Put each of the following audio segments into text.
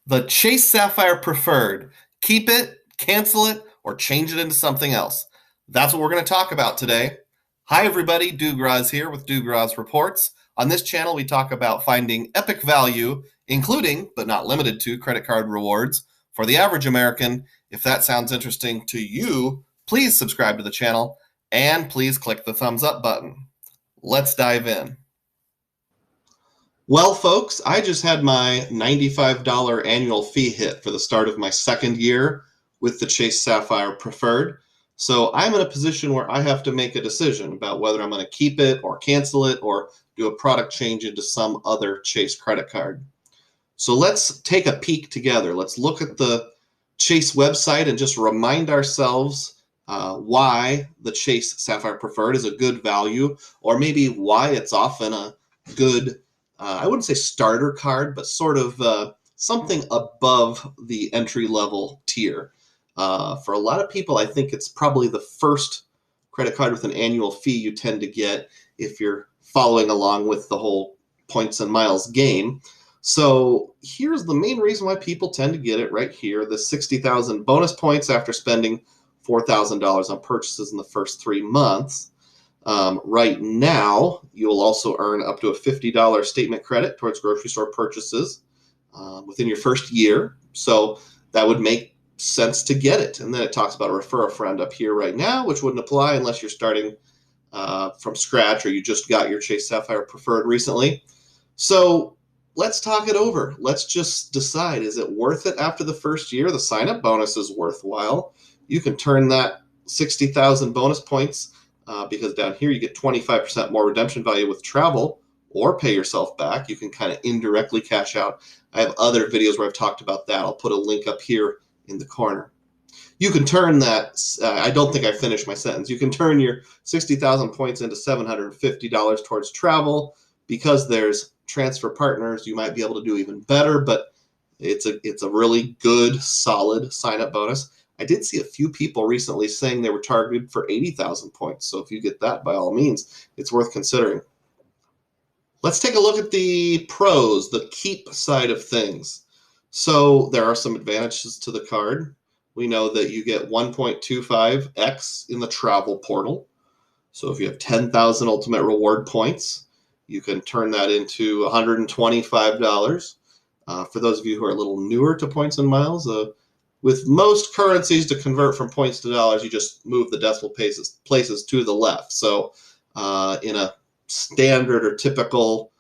The Chase Sapphire Preferred. Keep it, cancel it, or change it into something else. That's what we're going to talk about today. Hi, everybody. Dugroz here with Dugroz Reports. On this channel, we talk about finding epic value, including, but not limited to, credit card rewards for the average American. If that sounds interesting to you, please subscribe to the channel and please click the thumbs up button. Let's dive in. Well, folks, I just had my $95 annual fee hit for the start of my second year with the Chase Sapphire Preferred. So I'm in a position where I have to make a decision about whether I'm going to keep it or cancel it or do a product change into some other Chase credit card. So let's take a peek together. Let's look at the Chase website and just remind ourselves why the Chase Sapphire Preferred is a good value, or maybe why it's often a good I wouldn't say starter card, but sort of something above the entry-level tier. For a lot of people, I think it's probably the first credit card with an annual fee you tend to get if you're following along with the whole points and miles game. So here's the main reason why people tend to get it right here, the 60,000 bonus points after spending $4,000 on purchases in the first 3 months. Right now, you will also earn up to a $50 statement credit towards grocery store purchases within your first year. So that would make sense to get it. And then it talks about refer a friend up here right now, which wouldn't apply unless you're starting from scratch or you just got your Chase Sapphire Preferred recently. So let's talk it over. Let's just decide, is it worth it after the first year? The sign-up bonus is worthwhile. You can turn that 60,000 bonus points because down here you get 25% more redemption value with travel, or pay yourself back. You can kind of indirectly cash out. I have other videos where I've talked about that. I'll put a link up here in the corner. You can turn that, I don't think I finished my sentence. You can turn your 60,000 points into $750 towards travel. Because there's transfer partners, you might be able to do even better, but it's a really good, solid sign-up bonus. I did see a few people recently saying they were targeted for 80,000 points. So if you get that, by all means, it's worth considering. Let's take a look at the pros, the keep side of things. So there are some advantages to the card. We know that you get 1.25x in the travel portal. So if you have 10,000 ultimate reward points, you can turn that into $125. For those of you who are a little newer to points and miles, with most currencies, to convert from points to dollars, you just move the decimal places to the left. So in a standard or typical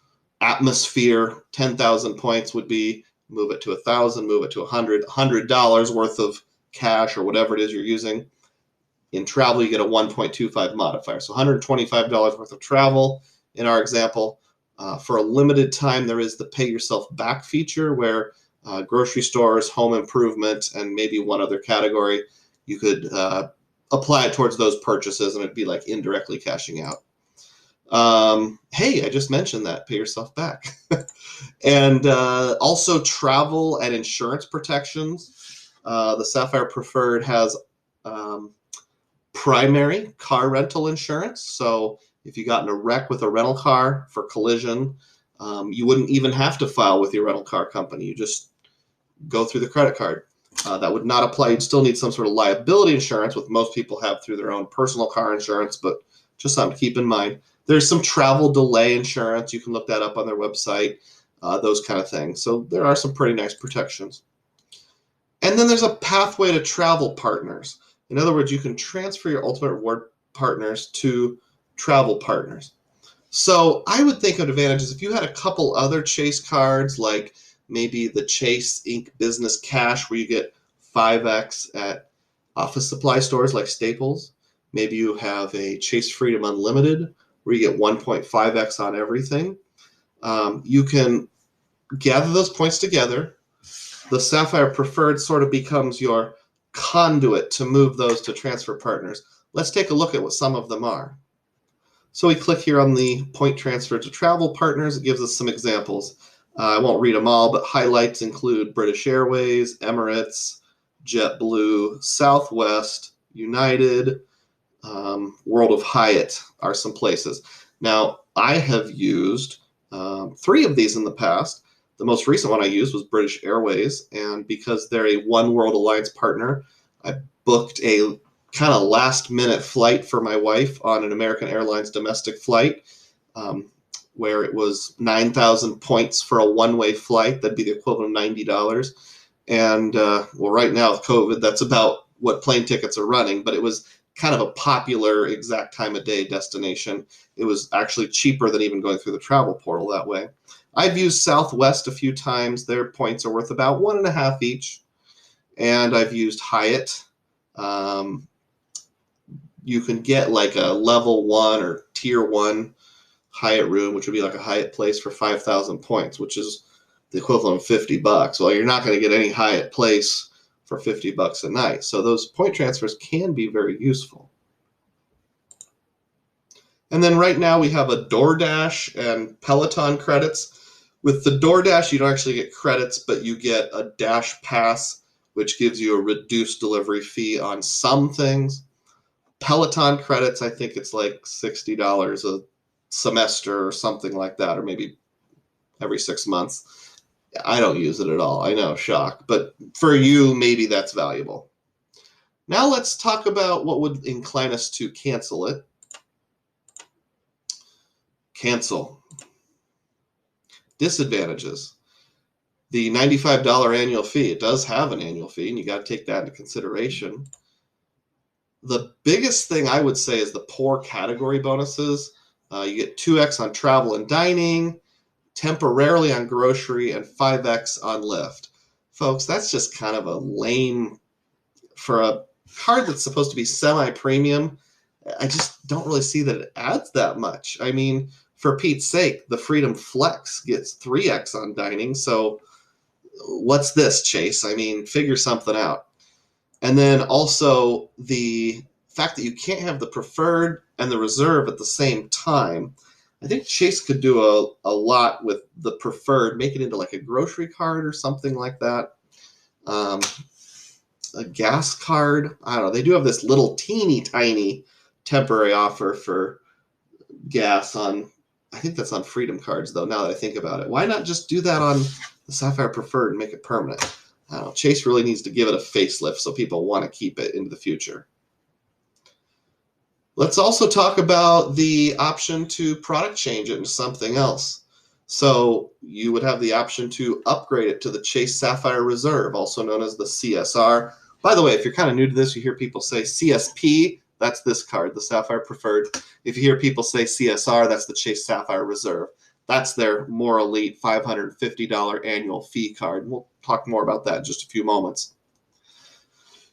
atmosphere, 10,000 points would be move it to 1,000, move it to $100 worth of cash or whatever it is you're using. In travel, you get a 1.25 modifier. So $125 worth of travel in our example. For a limited time, there is the pay yourself back feature where grocery stores, home improvement, and maybe one other category, you could apply it towards those purchases and it'd be like indirectly cashing out. Hey, I just mentioned that, pay yourself back. And also travel and insurance protections. The Sapphire Preferred has primary car rental insurance. So if you got in a wreck with a rental car for collision, you wouldn't even have to file with your rental car company. You just go through the credit card. That would not apply. You'd still need some sort of liability insurance, which most people have through their own personal car insurance, but just something to keep in mind. There's some travel delay insurance. You can look that up on their website, those kind of things. So there are some pretty nice protections. And then there's a pathway to travel partners. In other words, you can transfer your ultimate reward partners to travel partners. So I would think of advantages if you had a couple other Chase cards, like maybe the Chase Inc. Business Cash, where you get 5x at office supply stores like Staples. Maybe you have a Chase Freedom Unlimited, where you get 1.5x on everything. You can gather those points together. The Sapphire Preferred sort of becomes your conduit to move those to transfer partners. Let's take a look at what some of them are. So we click here on the point transfer to travel partners. It gives us some examples. I won't read them all, but highlights include British Airways, Emirates, JetBlue, Southwest, United, World of Hyatt are some places. Now, I have used 3 of these in the past. The most recent one I used was British Airways, and because they're a One World Alliance partner, I booked a kind of last-minute flight for my wife on an American Airlines domestic flight, where it was 9,000 points for a one-way flight. That'd be the equivalent of $90. And well, right now with COVID, that's about what plane tickets are running, but it was kind of a popular exact time of day destination. It was actually cheaper than even going through the travel portal that way. I've used Southwest a few times. Their points are worth about 1.5 each. And I've used Hyatt. You can get like a level 1 or tier 1 Hyatt room, which would be like a Hyatt place for 5,000 points, which is the equivalent of $50. Well, you're not going to get any Hyatt place for $50 a night. So those point transfers can be very useful. And then right now we have a DoorDash and Peloton credits. With the DoorDash, you don't actually get credits, but you get a Dash Pass, which gives you a reduced delivery fee on some things. Peloton credits, I think it's like $60 a semester or something like that, or maybe every 6 months. I don't use it at all. I know, shock. But for you, maybe that's valuable. Now let's talk about what would incline us to cancel it. Cancel. Disadvantages. The $95 annual fee. It does have an annual fee, and you got to take that into consideration. The biggest thing I would say is the poor category bonuses. You get 2x on travel and dining, temporarily on grocery, and 5x on Lyft. Folks, that's just kind of a lame, for a card that's supposed to be semi-premium, I just don't really see that it adds that much. I mean, for Pete's sake, the Freedom Flex gets 3x on dining, so what's this, Chase? I mean, figure something out. And then also the fact that you can't have the Preferred and the Reserve at the same time. I think Chase could do a lot with the Preferred, make it into like a grocery card or something like that. A gas card. I don't know. They do have this little teeny tiny temporary offer for gas on, I think that's on Freedom cards though, now that I think about it. Why not just do that on the Sapphire Preferred and make it permanent? I don't know. Chase really needs to give it a facelift so people want to keep it into the future. Let's also talk about the option to product change it into something else. So you would have the option to upgrade it to the Chase Sapphire Reserve, also known as the CSR. By the way, if you're kind of new to this, you hear people say CSP, that's this card, the Sapphire Preferred. If you hear people say CSR, that's the Chase Sapphire Reserve. That's their more elite $550 annual fee card. We'll talk more about that in just a few moments.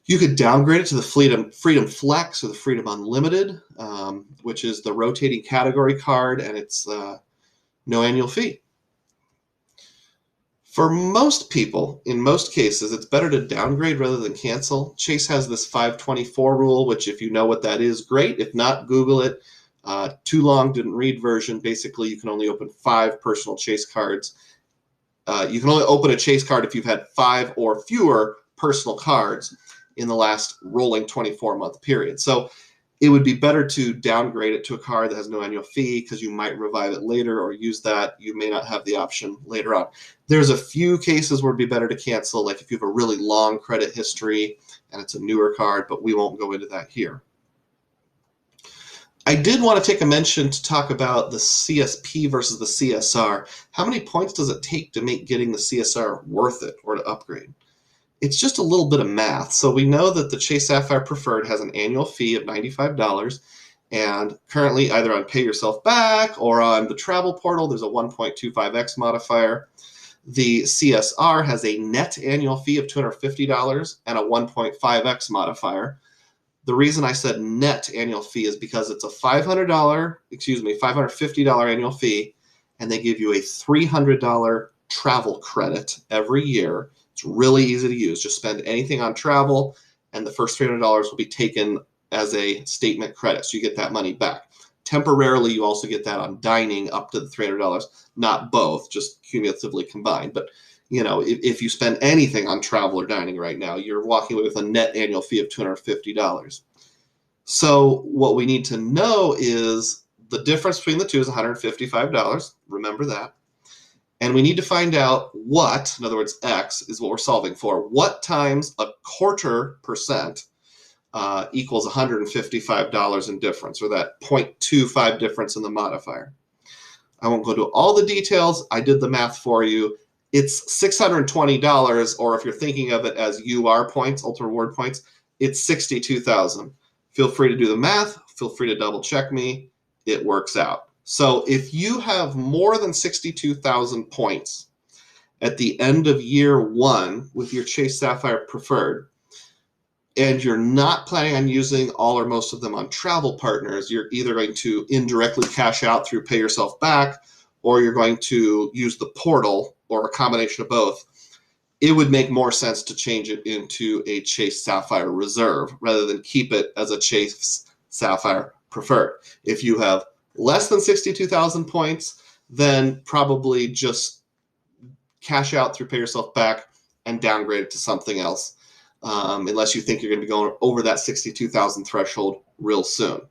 You could downgrade it to the Freedom Flex or the Freedom Unlimited, which is the rotating category card, and it's no annual fee. For most people, in most cases, it's better to downgrade rather than cancel. Chase has this 524 rule, which if you know what that is, great. If not, Google it. Too long, didn't read version. Basically, you can only open 5 personal Chase cards. You can only open a Chase card if you've had 5 or fewer personal cards in the last rolling 24-month period. So it would be better to downgrade it to a card that has no annual fee because you might revive it later or use that. You may not have the option later on. There's a few cases where it'd be better to cancel, like if you have a really long credit history and it's a newer card, but we won't go into that here. I did want to take a mention to talk about the CSP versus the CSR. How many points does it take to make getting the CSR worth it or to upgrade? It's just a little bit of math. So we know that the Chase Sapphire Preferred has an annual fee of $95, and currently either on Pay Yourself Back or on the travel portal, there's a 1.25x modifier. The CSR has a net annual fee of $250 and a 1.5x modifier. The reason I said net annual fee is because it's a $550 annual fee, and they give you a $300 travel credit every year. It's really easy to use. Just spend anything on travel, and the first $300 will be taken as a statement credit, so you get that money back. Temporarily, you also get that on dining up to the $300, not both, just cumulatively combined. But you know, if you spend anything on travel or dining right now, you're walking away with a net annual fee of $250. So what we need to know is the difference between the two is $155. Remember that. And we need to find out what, in other words, X is what we're solving for. What times a quarter percent equals $155 in difference, or that 0.25 difference in the modifier. I won't go to all the details. I did the math for you. It's $620, or if you're thinking of it as UR points, ultimate reward points, it's $62,000. Feel free to do the math. Feel free to double check me. It works out. So if you have more than 62,000 points at the end of year one with your Chase Sapphire Preferred, and you're not planning on using all or most of them on travel partners, you're either going to indirectly cash out through Pay Yourself Back, or you're going to use the portal, or a combination of both. It would make more sense to change it into a Chase Sapphire Reserve rather than keep it as a Chase Sapphire Preferred. If you have less than 62,000 points, then probably just cash out through Pay Yourself Back and downgrade it to something else. Unless you think you're going to be going over that 62,000 threshold real soon.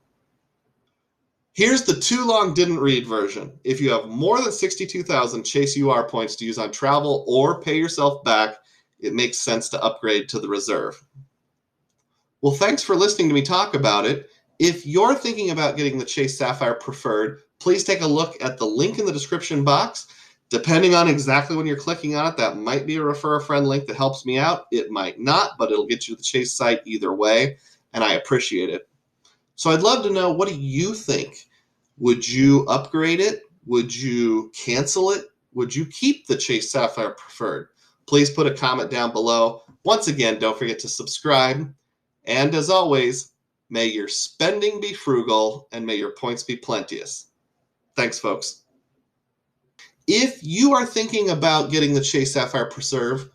Here's the too long didn't read version. If you have more than 62,000 Chase UR points to use on travel or Pay Yourself Back, it makes sense to upgrade to the Reserve. Well, thanks for listening to me talk about it. If you're thinking about getting the Chase Sapphire Preferred, please take a look at the link in the description box. Depending on exactly when you're clicking on it, that might be a refer a friend link that helps me out. It might not, but it'll get you to the Chase site either way, and I appreciate it. So I'd love to know, what do you think? Would you upgrade it? Would you cancel it? Would you keep the Chase Sapphire Preferred? Please put a comment down below. Once again, don't forget to subscribe. And as always, may your spending be frugal and may your points be plenteous. Thanks, folks. If you are thinking about getting the Chase Sapphire Preserve,